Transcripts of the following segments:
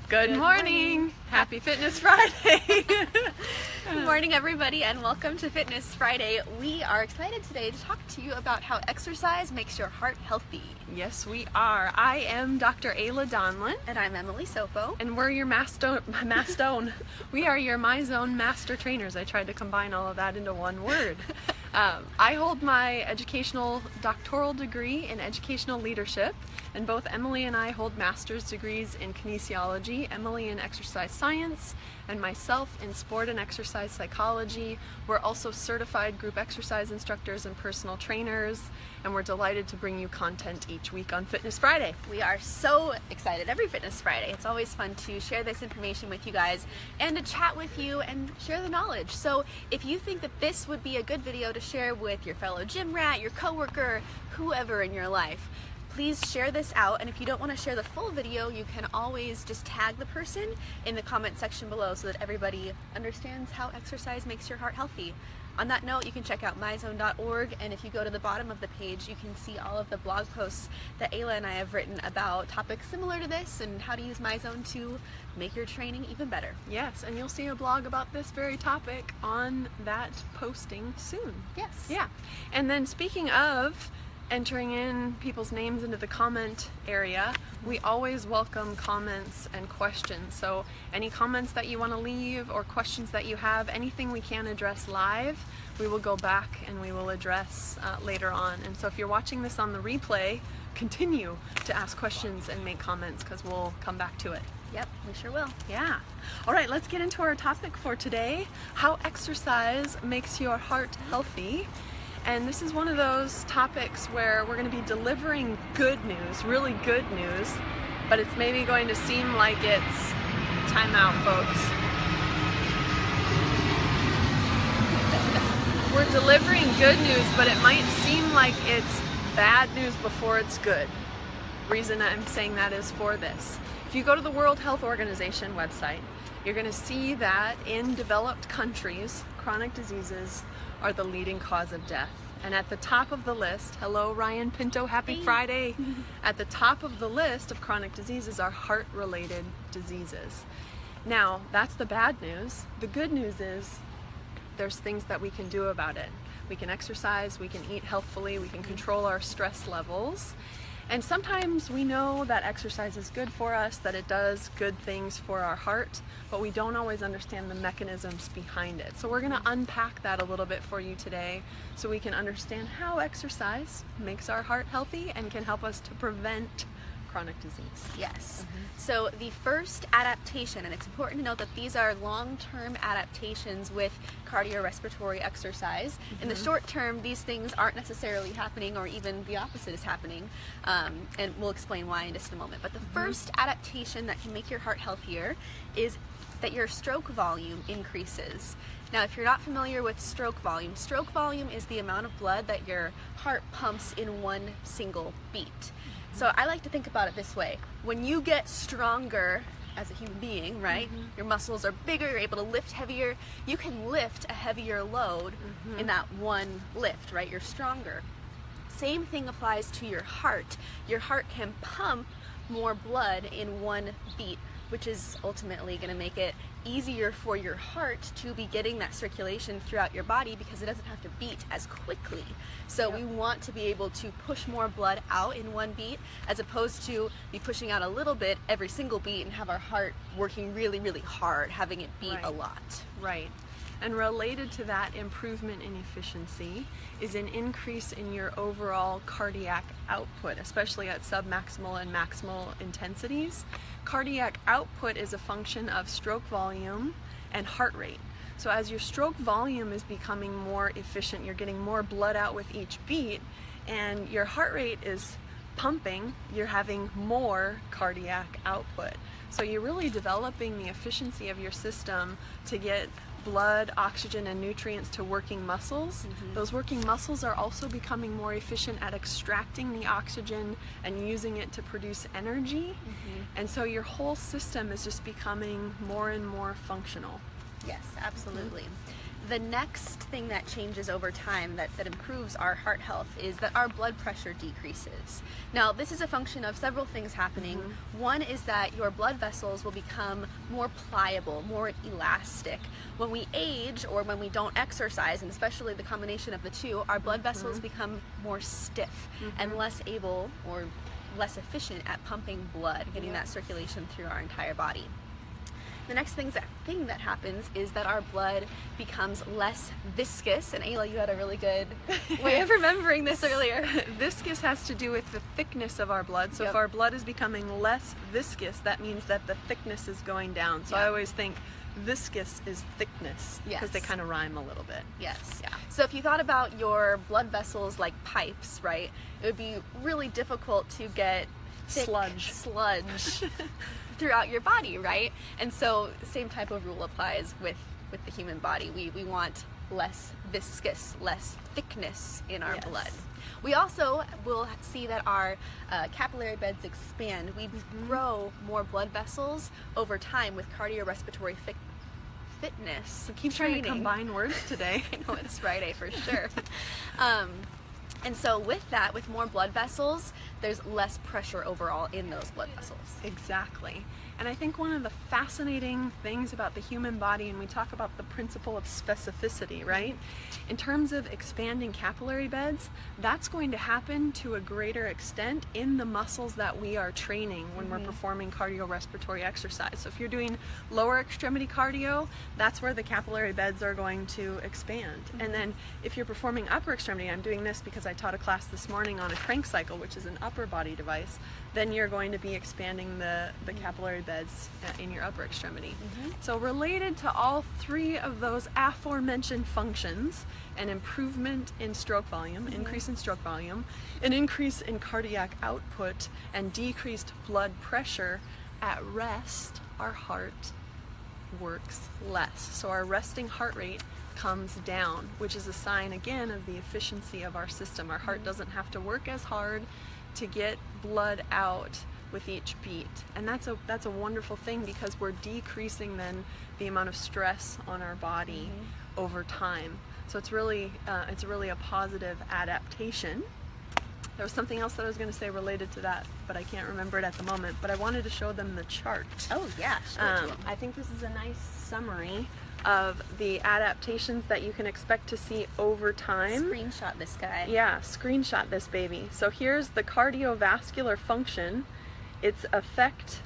Good morning. Happy Fitness Friday. Good morning, everybody, and welcome to Fitness Friday. We are excited today to talk to you about how exercise makes your heart healthy. Yes, we are. I am Dr. Ayla Donlin. And I'm Emily Sopo. And we're your Mastone. We are your Myzone master trainers. I tried to combine all of that into one word. I hold my educational doctoral degree in educational leadership, and both Emily and I hold master's degrees in kinesiology, Emily in exercise science, and myself in sport and exercise psychology. We're also certified group exercise instructors and personal trainers, and we're delighted to bring you content each week on Fitness Friday. We are so excited every Fitness Friday. It's always fun to share this information with you guys and to chat with you and share the knowledge. So if you think that this would be a good video to share with your fellow gym rat, your coworker, whoever in your life, please share this out. And if you don't want to share the full video, you can always just tag the person in the comment section below so that everybody understands how exercise makes your heart healthy. On that note, you can check out myzone.org, and if you go to the bottom of the page, you can see all of the blog posts that Ayla and I have written about topics similar to this and how to use Myzone to make your training even better. Yes, and you'll see a blog about this very topic on that posting soon. Yes. Yeah. And then speaking of entering in people's names into the comment area, we always welcome comments and questions. So any comments that you want to leave or questions that you have, anything we can address live, we will go back and we will address later on. And so if you're watching this on the replay, continue to ask questions and make comments because we'll come back to it. Yep, we sure will. Yeah. All right, let's get into our topic for today, how exercise makes your heart healthy. And this is one of those topics where we're going to be delivering good news, really good news, but it's maybe going to seem like it's time out, folks. We're delivering good news, but it might seem like it's bad news before it's good. Reason I'm saying that is for this. If you go to the World Health Organization website, you're going to see that in developed countries, chronic diseases are the leading cause of death. And at the top of the list, hello Ryan Pinto, happy Friday. At the top of the list of chronic diseases are heart-related diseases. Now, that's the bad news. The good news is there's things that we can do about it. We can exercise, we can eat healthfully, we can control our stress levels. And sometimes we know that exercise is good for us, that it does good things for our heart, but we don't always understand the mechanisms behind it. So we're going to unpack that a little bit for you today so we can understand how exercise makes our heart healthy and can help us to prevent chronic disease. Yes. So the first adaptation, and it's important to note that these are long-term adaptations with cardiorespiratory exercise. In the short term, these things aren't necessarily happening, or even the opposite is happening, and we'll explain why in just a moment. But the first adaptation that can make your heart healthier is that your stroke volume increases. Now, if you're not familiar with stroke volume is the amount of blood that your heart pumps in one single beat. So I like to think about it this way. When you get stronger as a human being, right? Your muscles are bigger, you're able to lift heavier. You can lift a heavier load in that one lift, right? You're stronger. Same thing applies to your heart. Your heart can pump more blood in one beat, which is ultimately going to make it easier for your heart to be getting that circulation throughout your body because it doesn't have to beat as quickly. So we want to be able to push more blood out in one beat as opposed to be pushing out a little bit every single beat and have our heart working really, really hard, having it beat a lot. Right. And related to that improvement in efficiency is an increase in your overall cardiac output, especially at submaximal and maximal intensities. Cardiac output is a function of stroke volume and heart rate. So as your stroke volume is becoming more efficient, you're getting more blood out with each beat, and your heart rate is pumping, you're having more cardiac output. So you're really developing the efficiency of your system to get blood, oxygen, and nutrients to working muscles. Those working muscles are also becoming more efficient at extracting the oxygen and using it to produce energy. And so your whole system is just becoming more and more functional. Yes, absolutely. The next thing that changes over time that improves our heart health is that our blood pressure decreases. Now, this is a function of several things happening. One is that your blood vessels will become more pliable, more elastic. When we age or when we don't exercise, and especially the combination of the two, our blood vessels become more stiff and less able or less efficient at pumping blood, getting that circulation through our entire body. The next thing that happens is that our blood becomes less viscous, and Ayla, you had a really good way of remembering this earlier. Viscous has to do with the thickness of our blood. So if our blood is becoming less viscous, that means that the thickness is going down. So I always think viscous is thickness, because they kind of rhyme a little bit. Yes. Yeah. So if you thought about your blood vessels like pipes, right, it would be really difficult to get thick sludge throughout your body, right? And so same type of rule applies with the human body. We want less viscous, less thickness in our blood. We also will see that our capillary beds expand. We grow more blood vessels over time with cardiorespiratory fitness. I keep trying to combine words today. I know, it's Friday for sure. And so with that, with more blood vessels, there's less pressure overall in those blood vessels. Exactly. And I think one of the fascinating things about the human body, and we talk about the principle of specificity, right? In terms of expanding capillary beds, that's going to happen to a greater extent in the muscles that we are training when we're performing cardiorespiratory exercise. So if you're doing lower extremity cardio, that's where the capillary beds are going to expand. And then if you're performing upper extremity, I'm doing this because I taught a class this morning on a crank cycle, which is an upper body device, then you're going to be expanding the capillary beds in your upper extremity. So related to all three of those aforementioned functions, an improvement in stroke volume, increase in stroke volume, an increase in cardiac output, and decreased blood pressure, at rest, our heart works less. So our resting heart rate comes down, which is a sign again of the efficiency of our system. Our heart doesn't have to work as hard to get blood out with each beat, and that's a wonderful thing, because we're decreasing then the amount of stress on our body over time. So it's really a positive adaptation. There was something else that I was going to say related to that, but I can't remember it at the moment. But I wanted to show them the chart. Oh yeah, show it to them. I think this is a nice summary of the adaptations that you can expect to see over time. Screenshot this guy. Yeah, screenshot this baby. So here's the cardiovascular function, its effect.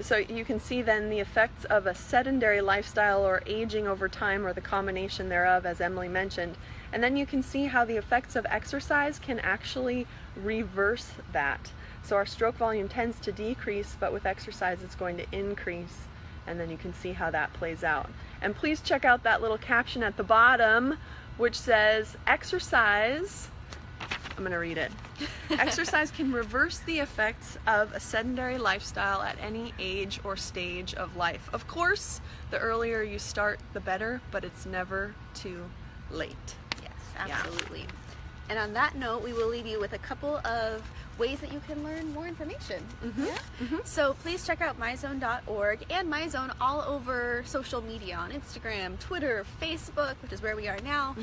So you can see then the effects of a sedentary lifestyle or aging over time, or the combination thereof, as Emily mentioned. And then you can see how the effects of exercise can actually reverse that. So our stroke volume tends to decrease, but with exercise it's going to increase. And then you can see how that plays out. And please check out that little caption at the bottom, which says, exercise, I'm going to read it. Exercise can reverse the effects of a sedentary lifestyle at any age or stage of life. Of course, the earlier you start, the better, but it's never too late. Yes, absolutely. And on that note, we will leave you with a couple of ways that you can learn more information. So please check out myzone.org and Myzone all over social media, on Instagram, Twitter, Facebook, which is where we are now,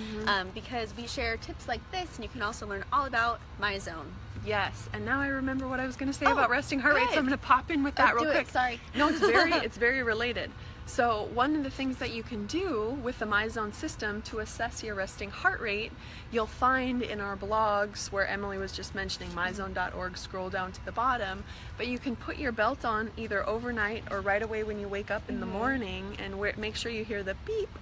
because we share tips like this, and you can also learn all about Myzone. Yes, and now I remember what I was going to say about resting heart rate, so I'm going to pop in with that real quick. Sorry. No, it's very related. So one of the things that you can do with the Myzone system to assess your resting heart rate, you'll find in our blogs, where Emily was just mentioning, myzone.org, scroll down to the bottom, but you can put your belt on either overnight or right away when you wake up in the morning, and make sure you hear the beep,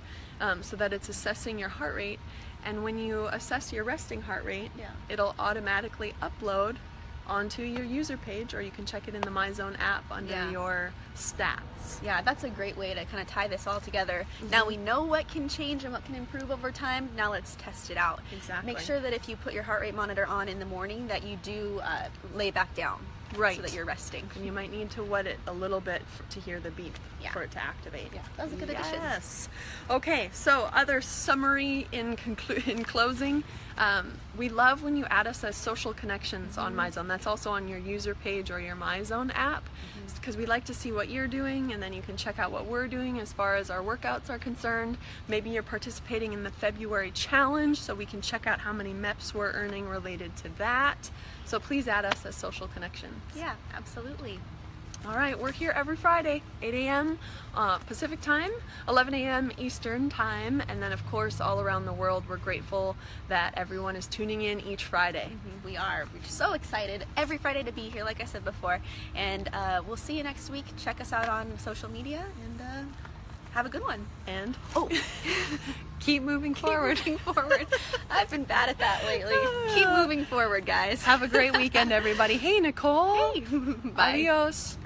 so that it's assessing your heart rate. And when you assess your resting heart rate, it'll automatically upload onto your user page, or you can check it in the Myzone app under your stats. Yeah, that's a great way to kind of tie this all together. Now we know what can change and what can improve over time. Now let's test it out. Exactly. Make sure that if you put your heart rate monitor on in the morning, that you do lay back down. Right. So that you're resting. And you might need to wet it a little bit to hear the beep for it to activate. Yeah, that was a good addition. Yes. Okay, so other summary in closing. We love when you add us as social connections on Myzone. That's also on your user page or your Myzone app, because we like to see what you're doing, and then you can check out what we're doing as far as our workouts are concerned. Maybe you're participating in the February challenge, so we can check out how many MEPs we're earning related to that. So please add us as social connections. Yeah, absolutely. All right, we're here every Friday, 8 a.m. Pacific time, 11 a.m. Eastern time, and then of course all around the world. We're grateful that everyone is tuning in each Friday. We are. We're so excited every Friday to be here, like I said before, and we'll see you next week. Check us out on social media, and have a good one. And Keep moving forward. Keep moving forward. I've been bad at that lately. Keep moving forward, guys. Have a great weekend, everybody. Hey, Nicole. Hey. Bye. Adios.